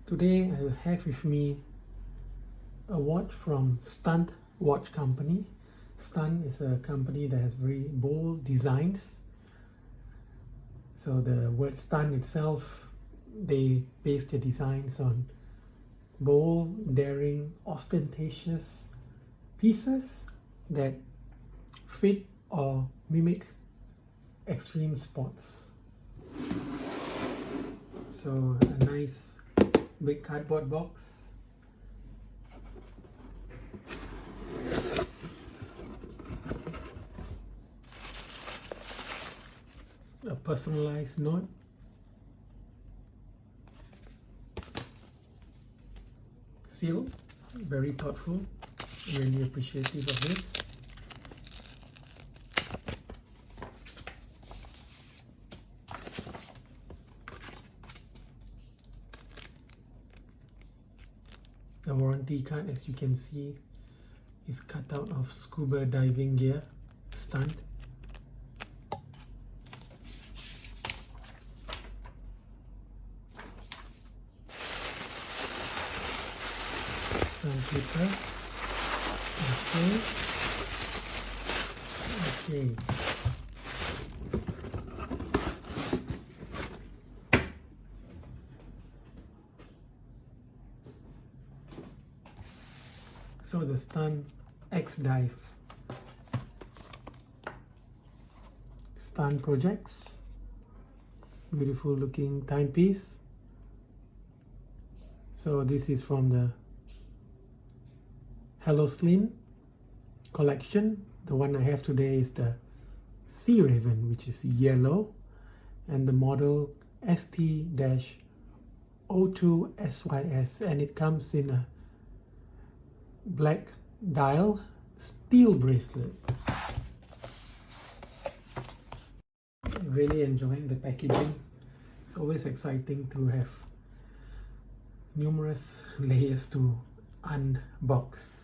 Today I have with me a watch from Stunt Watch Company. Stunt is a company that has very bold designs. So the word stunt itself, they base their designs on bold, daring, ostentatious pieces that fit or mimic extreme sports. So a nice big cardboard box. A personalized note. Seal, very thoughtful, really appreciative of this. The warranty card, as you can see, is cut out of scuba diving gear, Stunt. Some paper. Okay. So the Stunt X-Dive Stunt Projects, beautiful looking timepiece. So this is from the Halocline collection. The one I have today is the Sea Raven, which is yellow, and the model ST-02SYS, and it comes in a black dial steel bracelet. Really enjoying the packaging. It's always exciting to have numerous layers to unbox.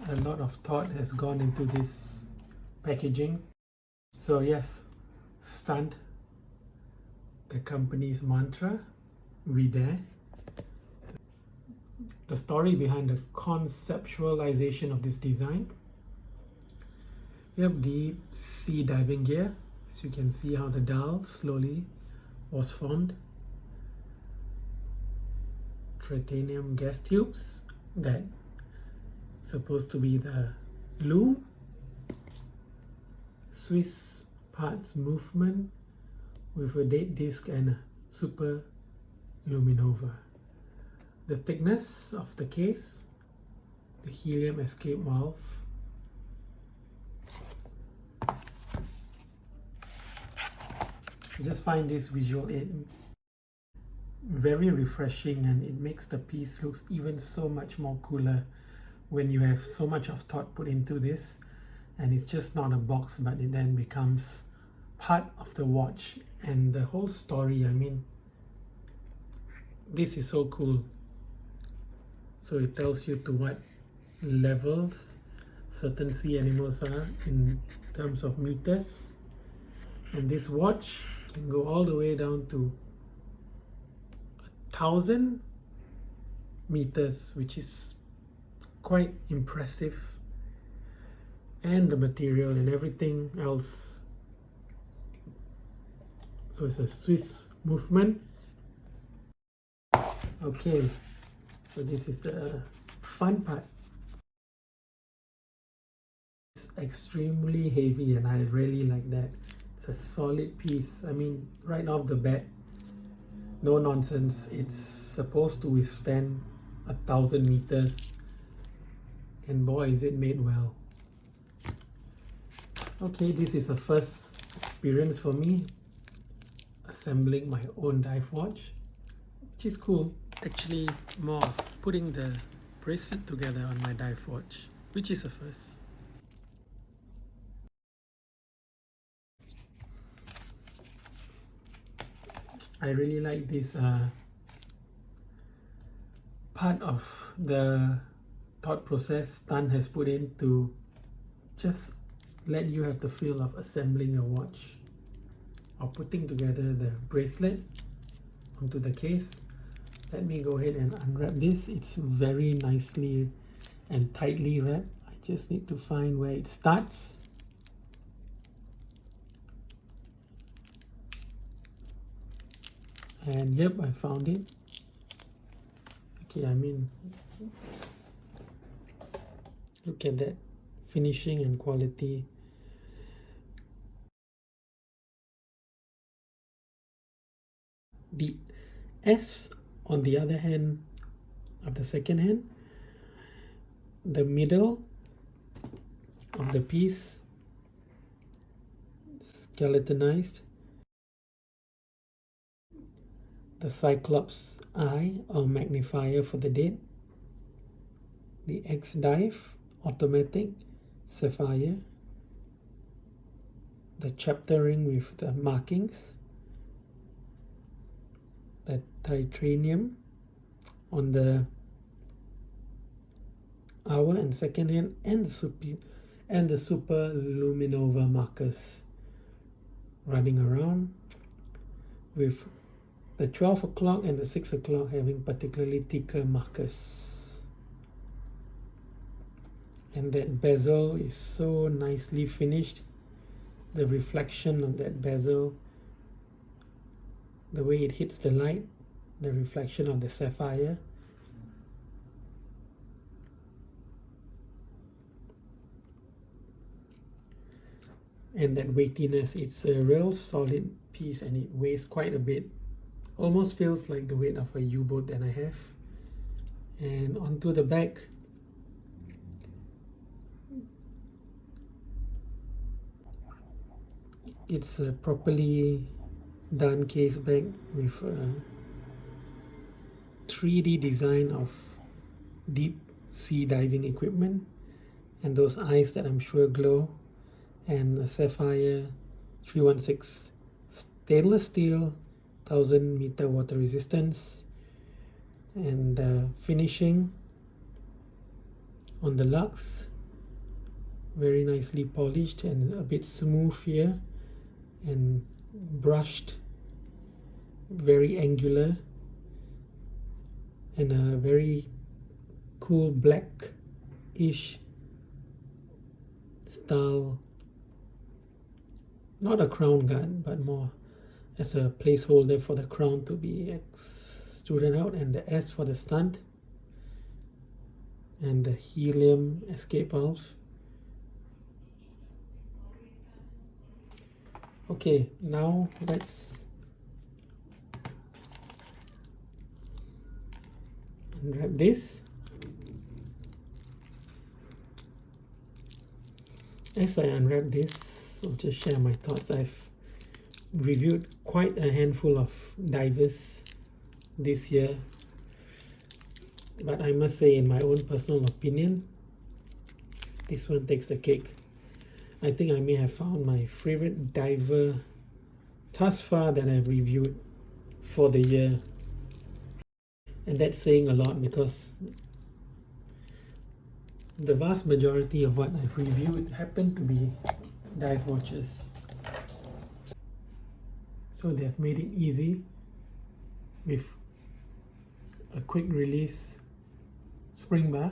A lot of thought has gone into this packaging. So yes, Stunt, the company's mantra, we there. The story behind the conceptualization of this design. We have deep sea diving gear. As you can see how the dial slowly was formed. Tritium gas tubes that supposed to be the Lume. Swiss parts movement with a date disc and a super luminova. The thickness of the case, the helium escape valve, I just find this visual aid very refreshing, and it makes the piece looks even so much more cooler when you have so much of thought put into this, and it's just not a box, but it then becomes part of the watch and the whole story. I mean, this is so cool. So it tells you to what levels certain sea animals are in terms of meters, and this watch can go all the way down to 1,000 meters, which is quite impressive. And the material and everything else. So it's a Swiss movement. Okay, so this is the fun part. It's extremely heavy, and I really like that. It's a solid piece. I mean, right off the bat, no nonsense. It's supposed to withstand 1,000 meters, and boy is it made well. Okay, this is a first experience for me assembling my own dive watch, which is cool. Actually, more of putting the bracelet together on my dive watch, which is a first. I really like this part of the thought process Stunt has put in to just let you have the feel of assembling your watch or putting together the bracelet onto the case. Let me go ahead and unwrap this. It's very nicely and tightly wrapped. I just need to find where it starts. And yep, I found it. Okay, I mean, look at that finishing and quality. The S on the other hand of the second hand, the middle of the piece skeletonized, the Cyclops eye or magnifier for the date, the X-Dive automatic sapphire, the chapter ring with the markings, the Tritium on the hour and second hand, and the super luminova markers running around, with the 12 o'clock and the 6 o'clock having particularly thicker markers. And that bezel is so nicely finished. The reflection of that bezel, the way it hits the light, the reflection of the sapphire. And that weightiness, it's a real solid piece and it weighs quite a bit. Almost feels like the weight of a U-boat that I have. And onto the back, it's a properly done case back with a 3D design of deep sea diving equipment and those eyes that I'm sure glow, and a sapphire 316 stainless steel 1000 meter water resistance, and finishing on the lugs, very nicely polished and a bit smooth here and brushed, very angular, and a very cool black-ish style, not a crown guard but more as a placeholder for the crown to be extruded out, and the S for the stunt, and the helium escape valve. Okay, now let's unwrap this. As I unwrap this, I'll just share my thoughts. I've reviewed quite a handful of divers this year, but I must say, in my own personal opinion, this one takes the cake. I think I may have found my favorite diver thus far that I've reviewed for the year, and that's saying a lot because the vast majority of what I've reviewed happened to be dive watches. So they've made it easy with a quick release spring bar,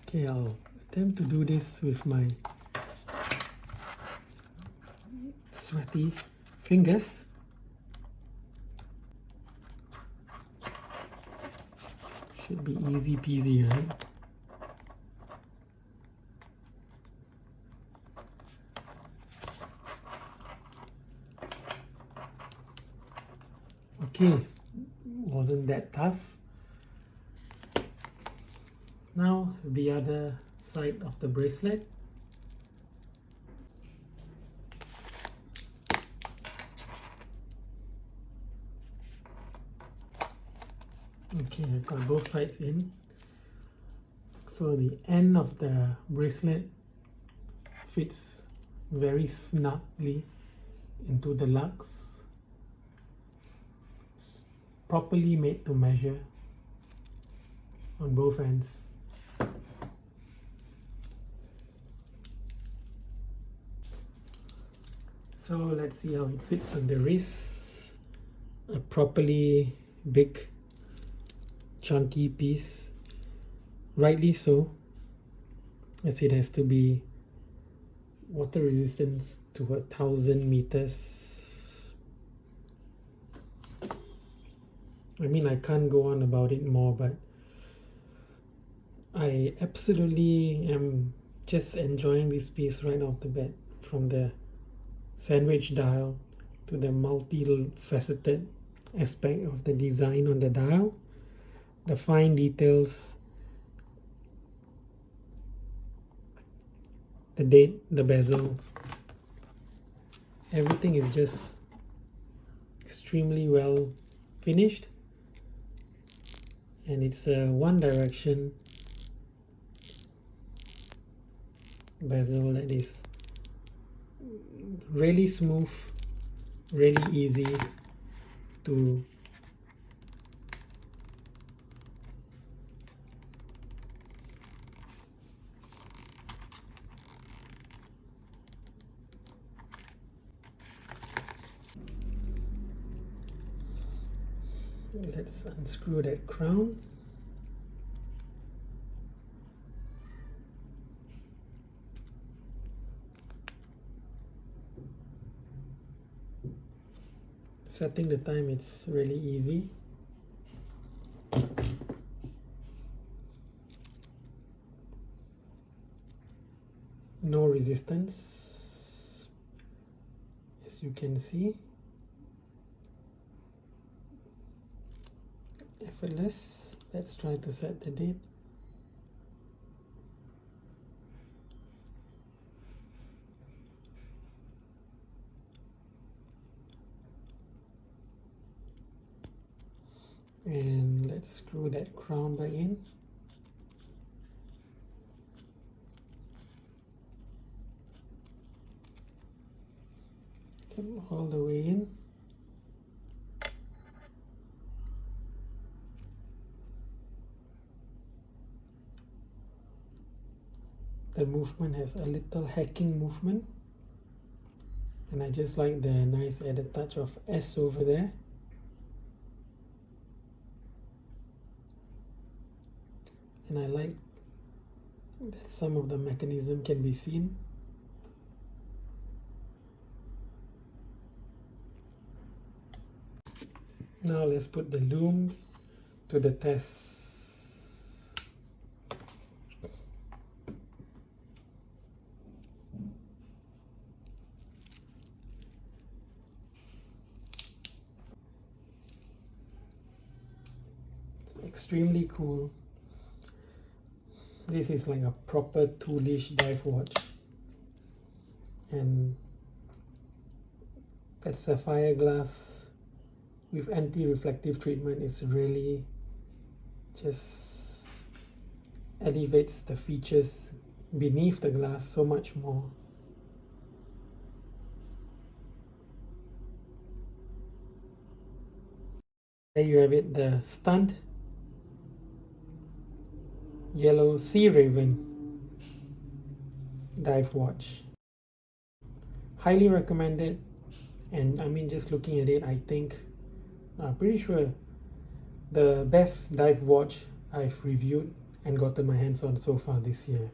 okay, I'll attempt to do this with my sweaty fingers. Should be easy peasy, right? Okay, wasn't that tough. Now the other side of the bracelet. Okay, I've got both sides in. So the end of the bracelet fits very snugly into the lugs. It's properly made to measure on both ends. So let's see how it fits on the wrist. A properly big chunky piece, rightly so, as it has to be water resistance to 1,000 meters. I mean, I can't go on about it more, but I absolutely am just enjoying this piece right off the bat, from the sandwich dial to the multi-faceted aspect of the design on the dial, the fine details, the date, the bezel. Everything is just extremely well finished, and it's a one direction bezel that is really smooth, really easy to let's unscrew that crown. Setting the time, it's really easy. No resistance, as you can see. Effortless. Let's try to set the date. And let's screw that crown back in. Come all the way in. The movement has a little hacking movement, and I just like the nice added touch of S over there. And I like that some of the mechanism can be seen. Now let's put the looms to the test. It's extremely cool. This is like a proper toolish dive watch, and that sapphire glass with anti-reflective treatment is really just elevates the features beneath the glass so much more. There you have it, the Stunt Yellow Sea Raven dive watch. Highly recommended, and I mean, just looking at it, I think I'm pretty sure the best dive watch I've reviewed and gotten my hands on so far this year.